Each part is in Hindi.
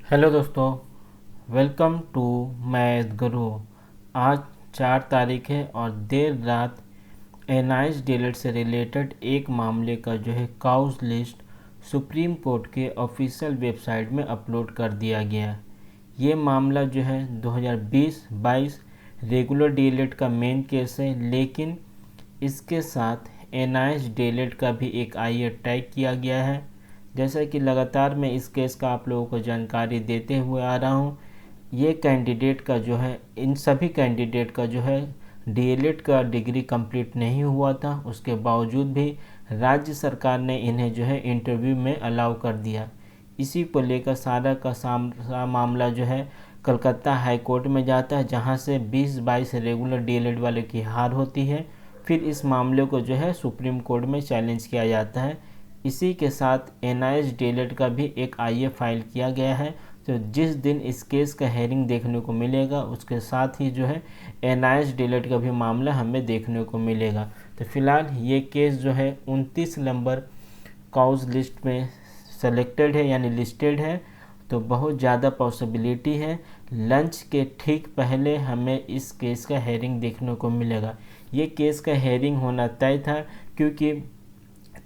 हेलो दोस्तों, वेलकम टू मैथ गुरु। आज 4 तारीख है और देर रात एनआईएस डीएलएड से रिलेटेड एक मामले का काउज लिस्ट सुप्रीम कोर्ट के ऑफिशियल वेबसाइट में अपलोड कर दिया गया। ये मामला 2020-22 रेगुलर डीएलएड का मेन केस है, लेकिन इसके साथ एनआईएस डीएलएड का भी एक आईए टैग किया गया है। जैसा कि लगातार मैं इस केस का आप लोगों को जानकारी देते हुए आ रहा हूँ, ये कैंडिडेट का इन सभी कैंडिडेट का डीएलएड का डिग्री कंप्लीट नहीं हुआ था। उसके बावजूद भी राज्य सरकार ने इन्हें इंटरव्यू में अलाउ कर दिया। इसी को लेकर सारा का सारा मामला कलकत्ता हाई कोर्ट में जाता है, जहां से 20-22 रेगुलर डीएलएड वाले की हार होती है। फिर इस मामले को सुप्रीम कोर्ट में चैलेंज किया जाता है। इसी के साथ एनआईएस डीएलएड का भी एक आईए फाइल किया गया है। तो जिस दिन इस केस का हेयरिंग देखने को मिलेगा, उसके साथ ही एनआईएस डीएलएड का भी मामला हमें देखने को मिलेगा। तो फिलहाल ये केस 29 नंबर काउज लिस्ट में सेलेक्टेड है, यानी लिस्टेड है। तो बहुत ज़्यादा पॉसिबिलिटी है लंच के ठीक पहले हमें इस केस का हेयरिंग देखने को मिलेगा। ये केस का हेयरिंग होना तय था, क्योंकि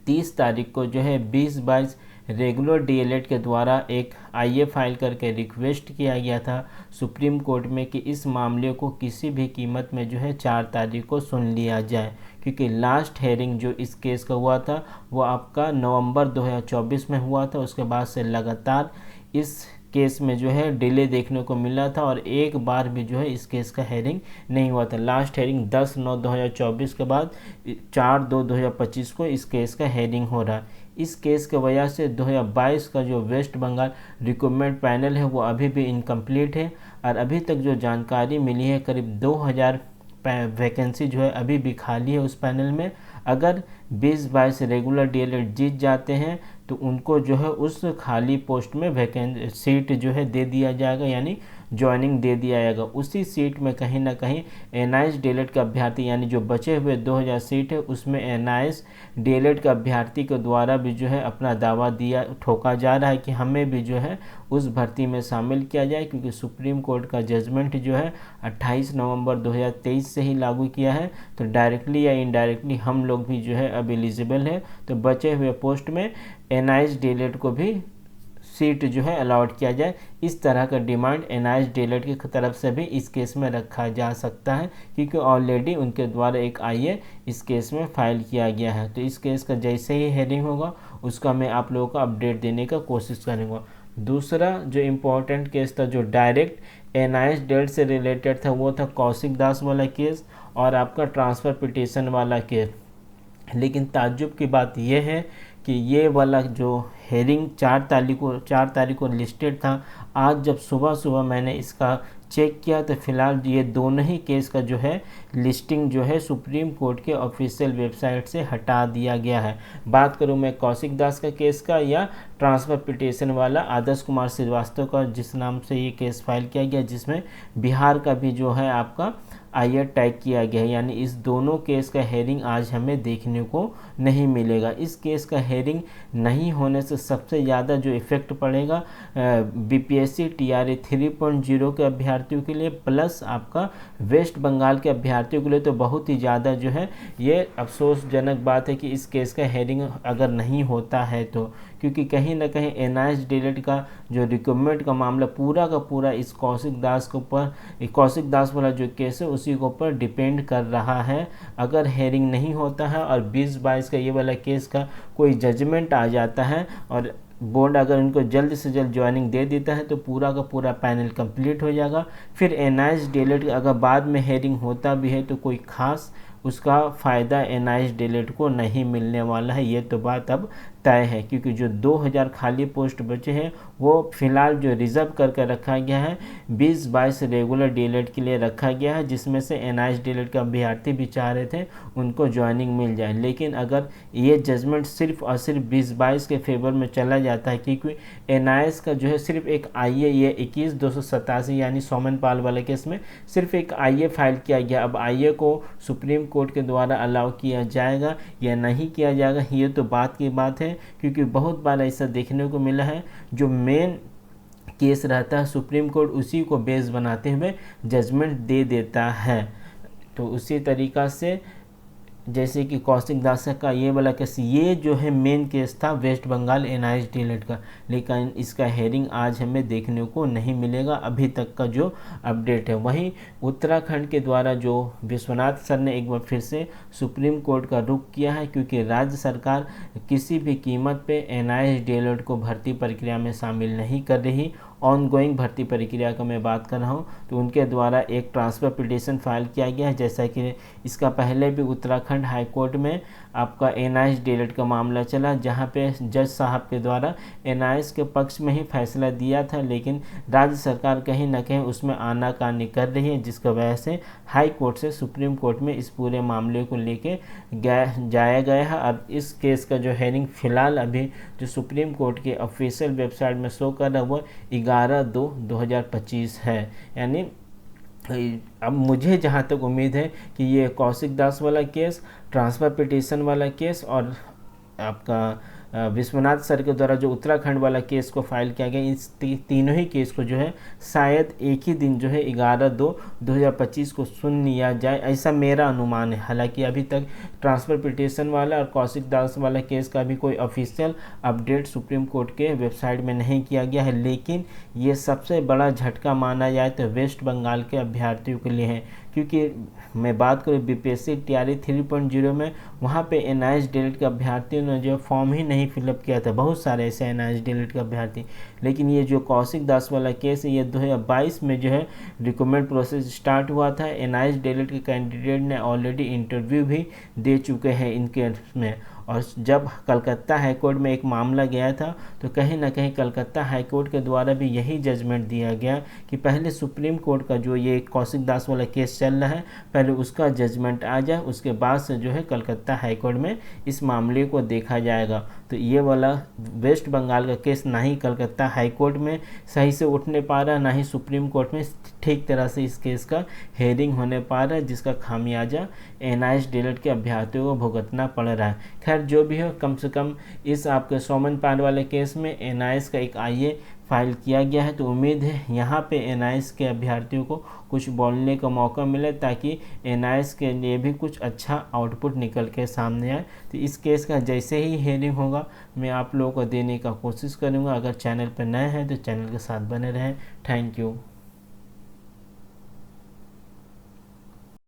30 तारीख को 20-22 रेगुलर डीएलएड के द्वारा एक आईए फाइल करके रिक्वेस्ट किया गया था सुप्रीम कोर्ट में कि इस मामले को किसी भी कीमत में 4 तारीख को सुन लिया जाए, क्योंकि लास्ट हेयरिंग जो इस केस का हुआ था वो आपका नवंबर 2024 में हुआ था। उसके बाद से लगातार इस केस में डिले देखने को मिला था और एक बार भी इस केस का हेयरिंग नहीं हुआ था। लास्ट हेयरिंग 10/9/2024 के बाद 4/2/2025 को इस केस का हेयरिंग हो रहा है। इस केस की वजह से 2022 का जो वेस्ट बंगाल रिक्रूटमेंट पैनल है वो अभी भी इनकम्प्लीट है, और अभी तक जो जानकारी मिली है करीब 2000 वैकेंसी अभी भी खाली है उस पैनल में। अगर 20-22 रेगुलर डीएलएड जीत जाते हैं तो उनको उस खाली पोस्ट में सीट दे दिया जाएगा, यानी ज्वाइनिंग दे दिया जाएगा। उसी सीट में कहीं ना कहीं एनआईएस डीएलएड का अभ्यर्थी, यानी जो बचे हुए 2000 सीट है उसमें एनआईएस डीएलएड का अभ्यर्थी के द्वारा भी अपना दावा ठोका जा रहा है कि हमें भी उस भर्ती में शामिल किया जाए, क्योंकि सुप्रीम कोर्ट का जजमेंट 28 नवंबर 2023 से ही लागू किया है। तो डायरेक्टली या इनडायरेक्टली हम लोग भी अब एलिजिबल है। तो बचे हुए पोस्ट में एनआईएस डीएलएड को भी सीट अलॉट किया जाए। इस तरह का डिमांड एनआईएस डीएलएड की तरफ से भी इस केस में रखा जा सकता है, क्योंकि ऑलरेडी उनके द्वारा एक आईए इस केस में फाइल किया गया है। तो इस केस का जैसे ही हेयरिंग होगा उसका मैं आप लोगों को अपडेट देने का कोशिश करूँगा। दूसरा जो इम्पोर्टेंट केस था, जो डायरेक्ट एनआईएस डीएलएड से रिलेटेड था, वो था कौशिक दास वाला केस और आपका ट्रांसफ़र पिटीशन वाला केस। लेकिन ताज्जुब की बात यह है कि ये वाला जो हेयरिंग 4 तारीख को लिस्टेड था, आज जब सुबह सुबह मैंने इसका चेक किया तो फिलहाल ये दोनों ही केस का लिस्टिंग सुप्रीम कोर्ट के ऑफिशियल वेबसाइट से हटा दिया गया है। बात करूं मैं कौशिक दास का केस का या ट्रांसफ़र पिटीशन वाला आदर्श कुमार श्रीवास्तव का, जिस नाम से ये केस फाइल किया गया, जिसमें बिहार का भी आपका आईए टैग किया गया है। यानी इस दोनों केस का हेयरिंग आज हमें देखने को नहीं मिलेगा। इस केस का हेयरिंग नहीं होने से सबसे ज़्यादा जो इफ़ेक्ट पड़ेगा बीपीएससी टीआरई 3.0 के अभ्यर्थियों के लिए, प्लस आपका वेस्ट बंगाल के अभ्यर्थियों के लिए। तो बहुत ही ज़्यादा ये अफसोसजनक बात है कि इस केस का हेयरिंग अगर नहीं होता है तो, क्योंकि कहीं ना कहीं एनआईएस डीएलएड का जो रिक्रूटमेंट का मामला पूरा का पूरा इस कौशिक दास वाला जो केस है उसी के ऊपर डिपेंड कर रहा है। अगर हेयरिंग नहीं होता है और 20-22 का ये वाला केस का कोई जजमेंट आ जाता है और बोर्ड अगर इनको जल्द से जल्द ज्वाइनिंग दे देता है तो पूरा का पूरा पैनल कंप्लीट हो जाएगा। फिर एनआईएस डीएलएड अगर बाद में हेयरिंग होता भी है तो कोई खास उसका फ़ायदा एनआईएस डीएलएड को नहीं मिलने वाला है। ये तो बात अब तय है, क्योंकि जो 2000 खाली पोस्ट बचे हैं वो फिलहाल जो रिज़र्व करके रखा गया है 20-22 रेगुलर डीएलएड के लिए रखा गया है, जिसमें से एनआईएस डीएलएड का अभ्यर्थी भी चाह रहे थे उनको ज्वाइनिंग मिल जाए। लेकिन अगर ये जजमेंट सिर्फ और सिर्फ 20-22 के फेवर में चला जाता है, क्योंकि एनआईएस का सिर्फ एक आईए, ये 21-287 यानी सोमन पाल वाले केस में सिर्फ एक आईए फाइल किया गया। अब आईए को सुप्रीम कोर्ट के द्वारा अलाउ किया जाएगा या नहीं किया जाएगा, ये तो बात की बात है, क्योंकि बहुत बार ऐसा देखने को मिला है जो मेन केस रहता है, सुप्रीम कोर्ट उसी को बेस बनाते हुए जजमेंट दे देता है। तो उसी तरीक़ा से जैसे कि कौशिक दास का ये वाला केस, ये जो है मेन केस था वेस्ट बंगाल एनआईएस डीएलएड का, लेकिन इसका हेयरिंग आज हमें देखने को नहीं मिलेगा, अभी तक का जो अपडेट है। वहीं उत्तराखंड के द्वारा जो विश्वनाथ सर ने एक बार फिर से सुप्रीम कोर्ट का रुख किया है, क्योंकि राज्य सरकार किसी भी कीमत पे एनआईएस डीएलएड को भर्ती प्रक्रिया में शामिल नहीं कर रही। ऑन गोइंग भर्ती प्रक्रिया का मैं बात कर रहा हूँ, तो उनके द्वारा एक ट्रांसफ़र पिटीशन फाइल किया गया है। जैसा कि इसका पहले भी उत्तराखंड हाई कोर्ट में आपका एनआईएस डीएलएड का मामला चला, जहाँ पे जज साहब के द्वारा एनआईएस के पक्ष में ही फैसला दिया था, लेकिन राज्य सरकार कहीं ना कहीं उसमें आनाकानी कर रही है, जिसकी वजह से हाई कोर्ट से सुप्रीम कोर्ट में इस पूरे मामले को लेके जाया गया है। अब इस केस का जो हेयरिंग फ़िलहाल अभी जो सुप्रीम कोर्ट के ऑफिशियल वेबसाइट में शो कर रहा है वो 11/2/2025 है। यानी अब मुझे जहाँ तक उम्मीद है कि ये कौशिक दास वाला केस, ट्रांसफ़र पिटीशन वाला केस और आपका विश्वनाथ सर के द्वारा जो उत्तराखंड वाला केस को फाइल किया गया, इस तीनों ही केस को जो है शायद एक ही दिन जो है 11/2/2025 को सुन लिया जाए, ऐसा मेरा अनुमान है। हालांकि अभी तक ट्रांसफ़र पिटीशन वाला और कौशिक दास वाला केस का भी कोई ऑफिशियल अपडेट सुप्रीम कोर्ट के वेबसाइट में नहीं किया गया है, लेकिन ये सबसे बड़ा झटका माना जाए तो वेस्ट बंगाल के अभ्यर्थियों के लिए है, क्योंकि मैं बात करूँ बीपीएससी टीआरई 3.0 में, वहाँ पे एनआईएस डीएलएड के अभ्यर्थियों ने जो फॉर्म ही नहीं फिलअप किया था, बहुत सारे ऐसे एनआईएस डीएलएड के अभ्यर्थी। लेकिन ये जो कौशिक दास वाला केस है, ये 2022 में जो है रिक्रूटमेंट प्रोसेस स्टार्ट हुआ था। एनआईएस डीएलएड के कैंडिडेट ने ऑलरेडी इंटरव्यू भी दे चुके हैं इनके में, और जब कलकत्ता हाईकोर्ट में एक मामला गया था तो कहीं ना कहीं कलकत्ता हाईकोर्ट के द्वारा भी यही जजमेंट दिया गया कि पहले सुप्रीम कोर्ट का जो ये कौशिक दास वाला केस चल रहा है, पहले उसका जजमेंट आ जाए, उसके बाद से जो है कलकत्ता हाईकोर्ट में इस मामले को देखा जाएगा। तो ये वाला वेस्ट बंगाल का केस ना ही कलकत्ता हाईकोर्ट में सही से उठने पा रहा, ना ही सुप्रीम कोर्ट में ठीक तरह से इस केस का हेयरिंग होने पा रहा है, जिसका खामियाजा एनआईएस डीएलएड के अभ्यर्थियों को भुगतना पड़ रहा है। खैर जो भी हो, कम से कम इस आपके सोमन पांड वाले केस में एनआईएस का एक आईए फाइल किया गया है, तो उम्मीद है यहाँ पे एनआईएस के अभ्यर्थियों को कुछ बोलने का मौका मिले, ताकि एनआईएस के लिए भी कुछ अच्छा आउटपुट निकल के सामने आए। तो इस केस का जैसे ही हेयरिंग होगा मैं आप लोगों को देने का कोशिश करूँगा। अगर चैनल पर नए हैं तो चैनल के साथ बने रहें। Thank you.